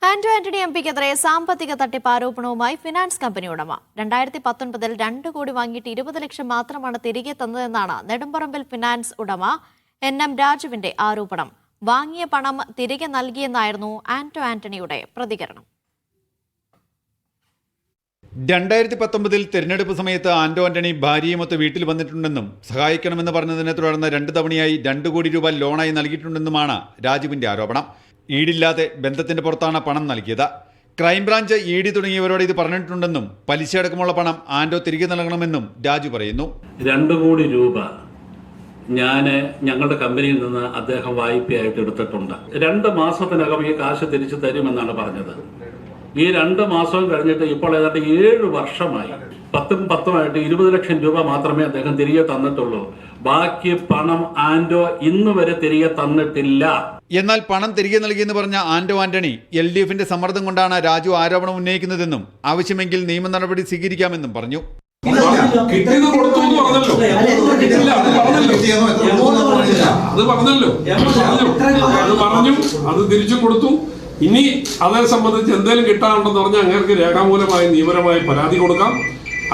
ആന്റോ ആന്റണി എംപിക്കെതിരെ സാമ്പത്തിക തട്ടിപ്പ് ആരോപണവുമായി ഫിനാൻസ് കമ്പനി ഉടമ 2019 2 കോടി വാങ്ങിയിട്ട് 20 ലക്ഷം മാത്രമാണ് തിരികെ തന്നതെന്നാണ് നെടുമ്പറമ്പിൽ ഫിനാൻസ് ഉടമ NM രാജുവിന്റെ ആരോപണം. വാങ്ങിയ പണം തിരികെ നൽകിയെന്നായിരുന്നു ആന്റോ ആന്റണിയുടെ പ്രതികരണം. 2019 തെരഞ്ഞെടുപ്പ് സമയത്ത് ആന്റോ ആന്റണി ഭാര്യയുമൊത്ത് വീട്ടിൽ വന്നിട്ടുണ്ടെന്നും സഹായിക്കണമെന്ന് പറഞ്ഞതിനെ തുടർന്ന് 2 തവണയായി 2 കോടി രൂപ ലോണായി നൽകിയിട്ടുണ്ടെന്നുമാണ് രാജുവിന്റെ ആരോപണം. ഈടില്ലാതെ ബന്ധത്തിന്റെ പുറത്താണ് പണം നൽകിയത്. ക്രൈംബ്രാഞ്ച്, ED തുടങ്ങിയവരോട് ഇത് പറഞ്ഞിട്ടുണ്ടെന്നും പലിശയടക്കമുള്ള പണം ആന്റോ തിരികെ നൽകണമെന്നും രാജു പറയുന്നു. 2 കോടി രൂപ ഞങ്ങളുടെ കമ്പനിയിൽ നിന്ന് അദ്ദേഹം വായ്പയായിട്ട് എടുത്തിട്ടുണ്ട്. 2 മാസത്തിനകം ഈ കാശ് തിരിച്ചു തരുമെന്നാണ് പറഞ്ഞത്. ഈ 2 മാസവും കഴിഞ്ഞിട്ട് ഇപ്പോൾ ഏതാണ്ട് 7 വർഷമായി. 10 20 ലക്ഷം രൂപ മാത്രമേ അദ്ദേഹം തിരികെ തന്നിട്ടുള്ളൂ. ബാക്കി പണം ആന്റോ ഇന്ന് വരെ തിരികെ തന്നിട്ടില്ല. എന്നാൽ പണം തിരികെ നൽകിയെന്ന് പറഞ്ഞ ആന്റോ ആന്റണി LDFന്റെ സമ്മർദ്ദം കൊണ്ടാണ് രാജു ആരോപണം ഉന്നയിക്കുന്നതെന്നും ആവശ്യമെങ്കിൽ നിയമ നടപടി സ്വീകരിക്കാമെന്നും പറഞ്ഞു. അത് തിരിച്ചു കൊടുത്തു. ഇനി അതേ സംബന്ധിച്ച് എന്തെങ്കിലും കിട്ടാനുണ്ടെന്ന് പറഞ്ഞാൽ അങ്ങേർക്ക് രേഖാമൂലമായി നിയമപരമായി പരാതി കൊടുക്കാം.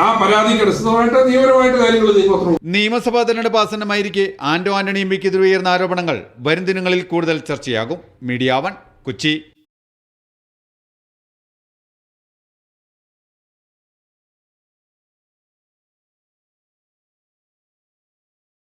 ആ പരാതിക്ക് അടിസ്ഥാനമായിട്ട് നിയമപരമായിട്ട് കാര്യങ്ങൾ നീങ്ങുന്നു. നിയമസഭാ തെരഞ്ഞെടുപ്പ് ആസന്നമായിരിക്കെ ആന്റോ ആന്റണി എംപിക്കെതിരെ ഉയർന്ന ആരോപണങ്ങൾ വരും ദിനങ്ങളിൽ കൂടുതൽ ചർച്ചയാകും. മീഡിയ 1 കൊച്ചി.